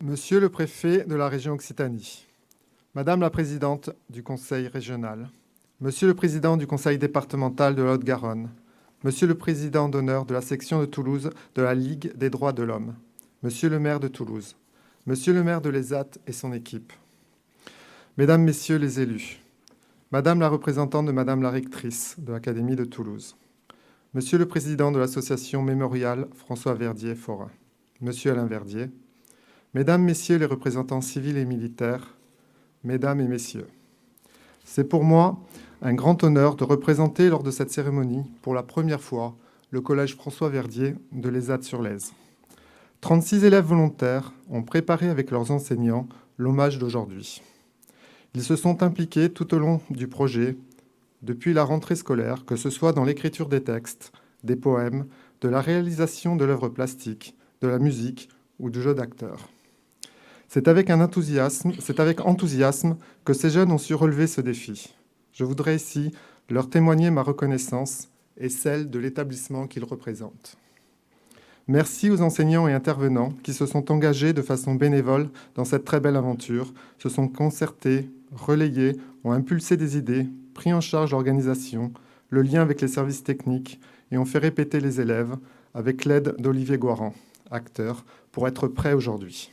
Monsieur le préfet de la région Occitanie, Madame la présidente du conseil régional, Monsieur le président du conseil départemental de la Haute-Garonne, Monsieur le président d'honneur de la section de Toulouse de la Ligue des droits de l'homme, Monsieur le maire de Toulouse, Monsieur le maire de l'ESAT et son équipe, Mesdames, Messieurs les élus, Madame la représentante de Madame la rectrice de l'Académie de Toulouse, Monsieur le président de l'association mémoriale François Verdier-Forain, Monsieur Alain Verdier, Mesdames, Messieurs les représentants civils et militaires, Mesdames et Messieurs, c'est pour moi un grand honneur de représenter lors de cette cérémonie, pour la première fois, le Collège François Verdier de l'ESAT-sur-Lèze. 36 élèves volontaires ont préparé avec leurs enseignants l'hommage d'aujourd'hui. Ils se sont impliqués tout au long du projet, depuis la rentrée scolaire, que ce soit dans l'écriture des textes, des poèmes, de la réalisation de l'œuvre plastique, de la musique ou du jeu d'acteur. C'est avec enthousiasme que ces jeunes ont su relever ce défi. Je voudrais ici leur témoigner ma reconnaissance et celle de l'établissement qu'ils représentent. Merci aux enseignants et intervenants qui se sont engagés de façon bénévole dans cette très belle aventure, se sont concertés, relayés, ont impulsé des idées, pris en charge l'organisation, le lien avec les services techniques et ont fait répéter les élèves avec l'aide d'Olivier Guaran, acteur, pour être prêts aujourd'hui.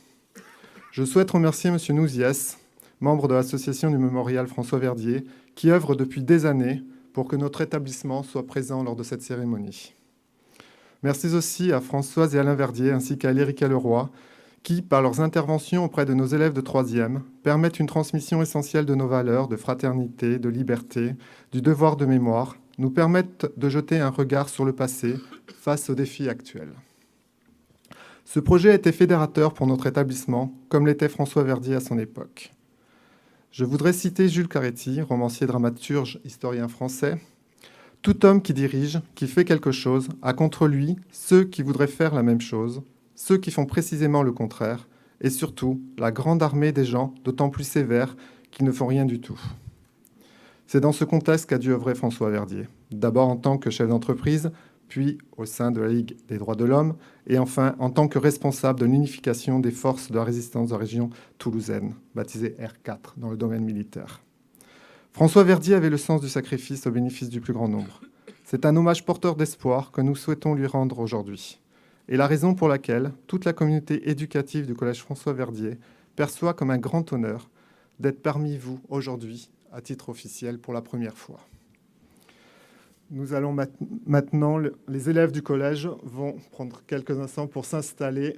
Je souhaite remercier M. Nouziès, membre de l'association du Mémorial François Verdier, qui œuvre depuis des années pour que notre établissement soit présent lors de cette cérémonie. Merci aussi à Françoise et Alain Verdier, ainsi qu'à Lérica Leroy, qui, par leurs interventions auprès de nos élèves de 3e, permettent une transmission essentielle de nos valeurs de fraternité, de liberté, du devoir de mémoire, nous permettent de jeter un regard sur le passé face aux défis actuels. Ce projet a été fédérateur pour notre établissement, comme l'était François Verdier à son époque. Je voudrais citer Jules Caretti, romancier, dramaturge, historien français. « Tout homme qui dirige, qui fait quelque chose, a contre lui ceux qui voudraient faire la même chose, ceux qui font précisément le contraire, et surtout la grande armée des gens d'autant plus sévères qui ne font rien du tout. » C'est dans ce contexte qu'a dû œuvrer François Verdier, d'abord en tant que chef d'entreprise, puis au sein de la Ligue des droits de l'homme, et enfin en tant que responsable de l'unification des forces de la résistance de la région toulousaine, baptisée R4, dans le domaine militaire. François Verdier avait le sens du sacrifice au bénéfice du plus grand nombre. C'est un hommage porteur d'espoir que nous souhaitons lui rendre aujourd'hui, et la raison pour laquelle toute la communauté éducative du Collège François Verdier perçoit comme un grand honneur d'être parmi vous aujourd'hui, à titre officiel, pour la première fois. Nous allons maintenant, les élèves du collège vont prendre quelques instants pour s'installer.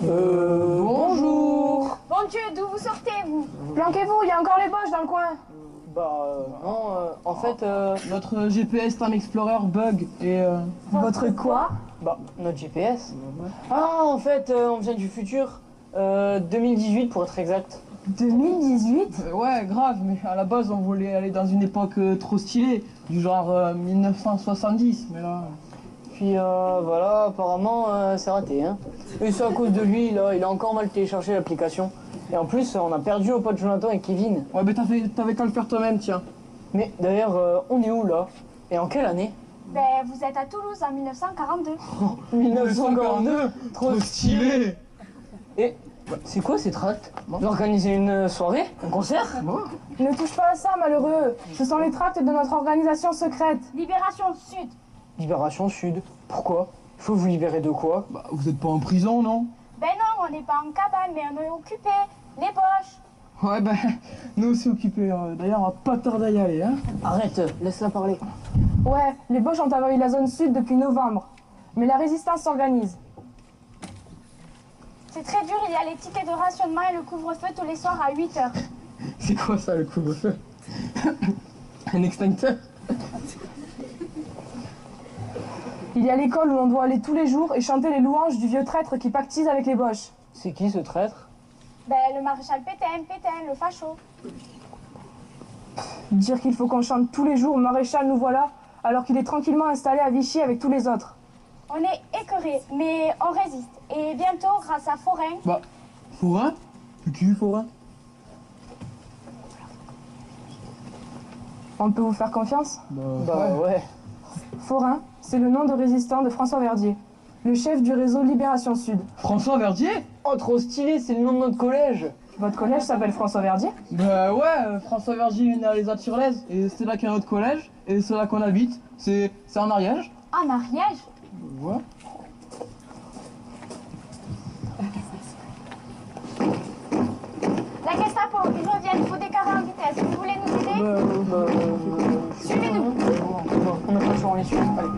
Bonjour. Bon Dieu, d'où vous sortez, vous? Planquez-vous, il y a encore les boches dans le coin. Non, en fait, notre GPS Time Explorer bug et... Votre quoi? Notre GPS. Ah, en fait, on vient du futur. 2018 pour être exact. 2018? Ouais, grave, mais à la base, on voulait aller dans une époque trop stylée, du genre 1970, mais là... Puis voilà, apparemment, c'est raté, hein. Et c'est à cause de lui, là, il a encore mal téléchargé l'application. Et en plus, on a perdu nos potes Jonathan et Kevin. Ouais, mais t'avais qu'à le faire toi-même, tiens. Mais d'ailleurs, on est où, là? Et en quelle année? Ben, vous êtes à Toulouse en 1942. Oh, 1942. Trop stylé. Et c'est quoi ces tracts? D'organiser une soirée? Un concert? Ne touche pas à ça, malheureux. Ce sont les tracts de notre organisation secrète. Libération Sud. Libération Sud. Pourquoi? Faut vous libérer de quoi? Bah, vous êtes pas en prison, non? Ben non, on n'est pas en cabane, mais on est occupé. Les Boches. Ouais, ben, nous aussi occupés. D'ailleurs, on va pas tarder à y aller, hein. Arrête, laisse-la parler. Ouais, les Boches ont envahi la zone sud depuis novembre. Mais la résistance s'organise. C'est très dur, il y a les tickets de rationnement et le couvre-feu tous les soirs à 8h. C'est quoi ça, le couvre-feu? Un extincteur? Il y a l'école où on doit aller tous les jours et chanter les louanges du vieux traître qui pactise avec les Boches. C'est qui, ce traître? Ben, le maréchal Pétain, le facho. Dire qu'il faut qu'on chante tous les jours Maréchal nous voilà, alors qu'il est tranquillement installé à Vichy avec tous les autres. On est écœurés, mais on résiste. Et bientôt, grâce à Forain, Bah, Forain? C'est qui, Forain? On peut vous faire confiance? Bah ouais. Forain, c'est le nom de résistant de François Verdier, le chef du réseau Libération Sud. François Verdier? Oh, trop stylé, c'est le nom de notre collège. Votre collège s'appelle François Verdier? Bah ouais, François Verdier est né à Les Aturlaises, et c'est là qu'il y a notre collège, et c'est là qu'on habite. C'est en Ariège. en Ariège. Ouais. La Gestapo, ils reviennent, il faut décarrer en vitesse. Vous voulez nous aider Suivez-nous. On n'a pas le choix, on les suit. Allez.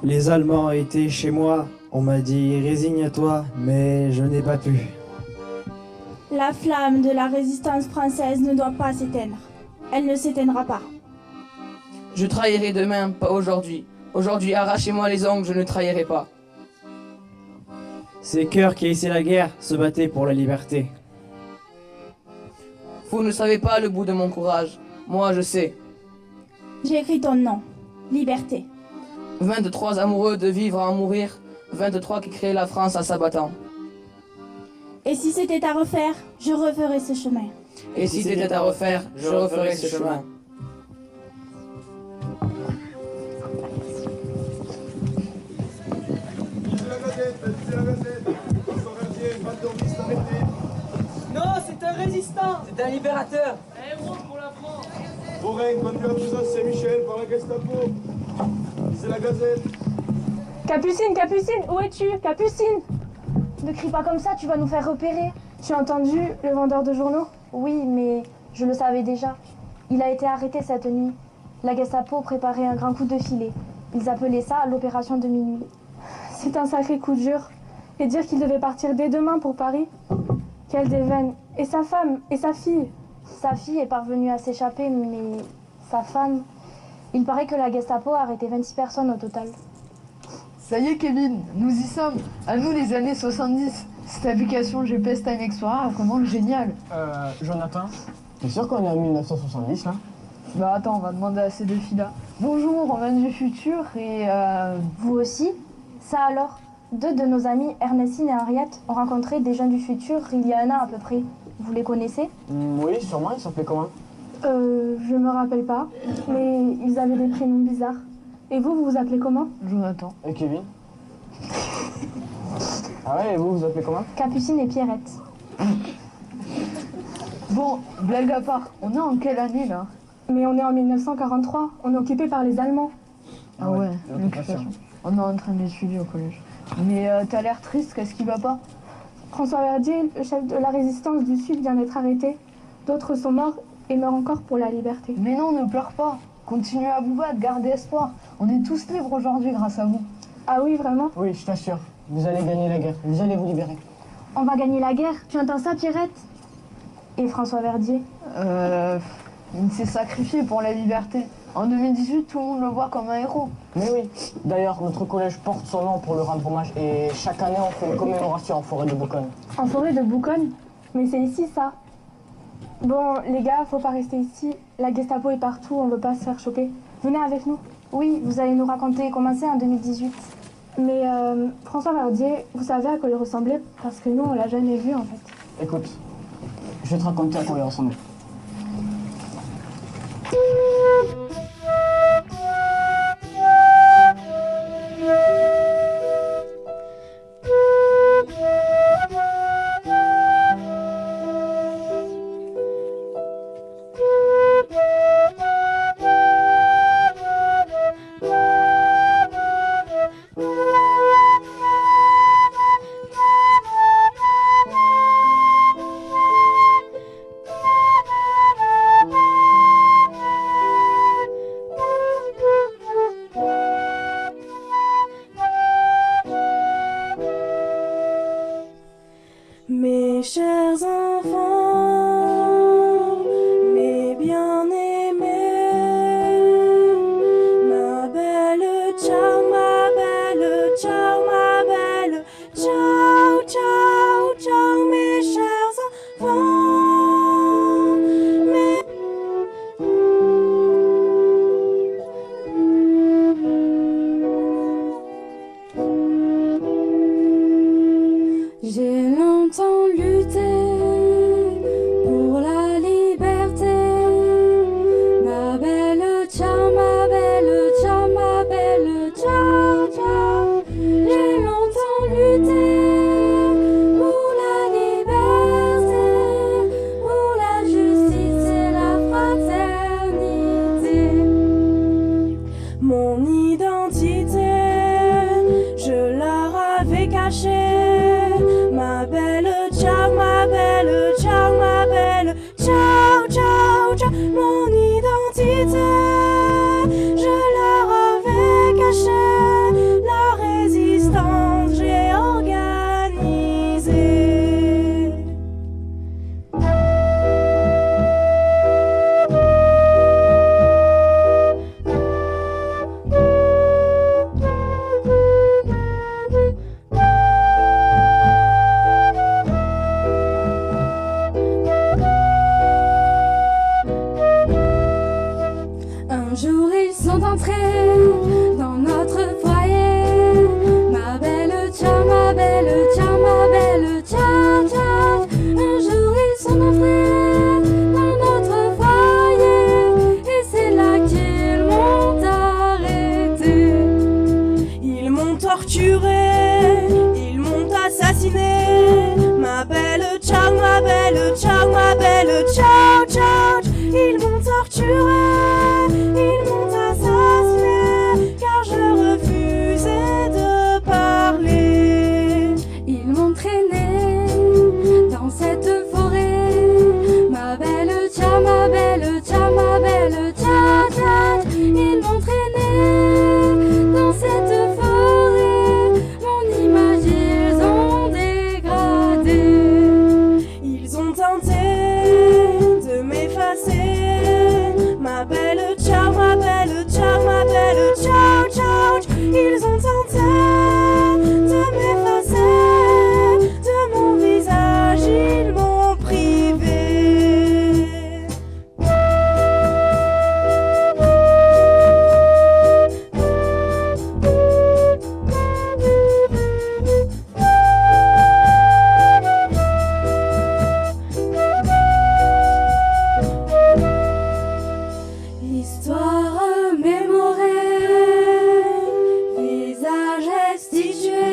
Les Allemands étaient chez moi, on m'a dit résigne-toi, mais je n'ai pas pu. La flamme de la résistance française ne doit pas s'éteindre. Elle ne s'éteindra pas. Je trahirai demain, pas aujourd'hui. Aujourd'hui, arrachez-moi les ongles, je ne trahirai pas. Ces cœurs qui haïssaient la guerre se battaient pour la liberté. Vous ne savez pas le bout de mon courage. Moi, je sais. J'ai écrit ton nom. Liberté. 23 amoureux de vivre à en mourir. 23 qui créent la France en s'abattant. Et si c'était à refaire, je referais ce chemin. Et si c'était à refaire, je referais ce chemin. Non, c'est un résistant. C'est un libérateur. Forain, conduit à prison Saint-Michel par la Gestapo. C'est la Gazette. Capucine, Capucine, où es-tu? Capucine! Ne crie pas comme ça, tu vas nous faire repérer. Tu as entendu le vendeur de journaux? Oui, mais je le savais déjà. Il a été arrêté cette nuit. La Gestapo préparait un grand coup de filet. Ils appelaient ça l'opération de minuit. C'est un sacré coup dur. Et dire qu'il devait partir dès demain pour Paris? Quelle déveine! Et sa femme? Et sa fille? Sa fille est parvenue à s'échapper, mais sa femme... Il paraît que la Gestapo a arrêté 26 personnes au total. Ça y est, Kevin, nous y sommes. À nous, les années 70. Cette application GPS Time Explorer est vraiment géniale. Jonathan, t'es sûr qu'on est en 1970 là? Bah attends, on va demander à ces deux filles-là. Bonjour, on vient du futur et Vous aussi? Ça alors? Deux de nos amis, Ernestine et Henriette, ont rencontré des jeunes du futur il y a un an à peu près. Vous les connaissez? Oui, sûrement, il s'appelait comment? Je me rappelle pas, mais ils avaient des prénoms bizarres. Et vous vous appelez comment? Jonathan. Et Kevin? Ah ouais, et vous appelez comment? Capucine et Pierrette. Bon, blague à part, on est en quelle année là? Mais on est en 1943, on est occupé par les Allemands. Ah ouais, l'occupation. On est en train d'étudier au collège. Mais t'as l'air triste, qu'est-ce qui va pas? François Verdier, le chef de la résistance du Sud, vient d'être arrêté. D'autres sont morts et meurent encore pour la liberté. Mais non, ne pleure pas. Continuez à vous battre, gardez espoir. On est tous libres aujourd'hui grâce à vous. Ah oui, vraiment? Oui, je t'assure. Vous allez gagner la guerre. Vous allez vous libérer. On va gagner la guerre, tu entends ça, Pierrette? Et François Verdier? Il s'est sacrifié pour la liberté. En 2018, tout le monde le voit comme un héros. Mais oui. D'ailleurs, notre collège porte son nom pour le rendre hommage et chaque année, on fait une commémoration en forêt de Bourgogne. En forêt de Bourgogne? Mais c'est ici, ça. Bon, les gars, faut pas rester ici. La Gestapo est partout, on veut pas se faire choper. Venez avec nous. Oui, vous allez nous raconter comment c'est en 2018. Mais François Verdier, vous savez à quoi il ressemblait? Parce que nous, on l'a jamais vu en fait. Écoute, je vais te raconter à quoi il ressemblait. Mes chers enfants, mes bien-aimés, ma belle, ciao, ma belle, ciao, ma belle, ciao, ciao, ciao, mes chers enfants. J'ai longtemps lutté pour la liberté, ma belle, ciao, ma belle, ciao, ma belle, ciao, ciao. J'ai longtemps lutté pour la liberté, pour la justice et la fraternité. Mon identité, je leur avais cachée. Ma belle, ciao, ma belle, ciao, ma belle, ciao, ciao, ciao. Mon identité, je leur avais caché. La résistance, j'ai organisé. Un jour ils sont entrés dans notre foyer. Ma belle, ciao, ma belle, ciao, ma belle, ciao, ciao. Un jour ils sont entrés dans notre foyer et c'est là qu'ils m'ont arrêté. Ils m'ont torturé, ils m'ont assassiné. Ma belle, ciao, ma belle, ciao, ma belle, ciao, ciao. Ils m'ont torturé. Ils m'ont assassiné car je refusais de parler. Ils m'ont traîné dans cette forêt. Ma belle, ciao, ma belle, ciao, ma belle, ciao, ciao. Ils m'ont traîné dans cette forêt. Mon image ils ont dégradée. Ils ont tenté de m'effacer. Ma belle, ciao, ma belle, ciao, ma belle, ciao, ciao. Ils ont tenté de m'effacer. De mon visage, ils m'ont privé. Histoire mémorée, visage restitué.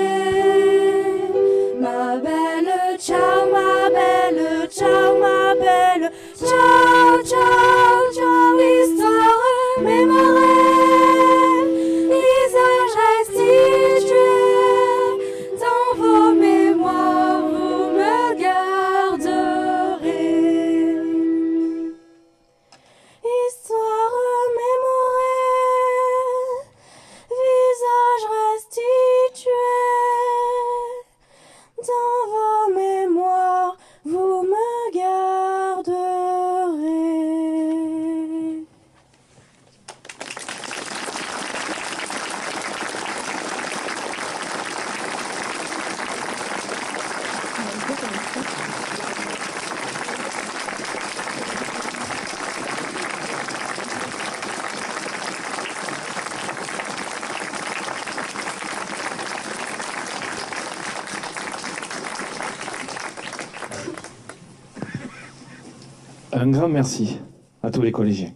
Ma belle, ciao, ma belle, ciao, ma belle, ciao, ciao, ciao. Histoire mémorée, visage restitué. Dans vos mémoires, vous me garderez. Histoire mémorée. Un grand merci à tous les collégiens.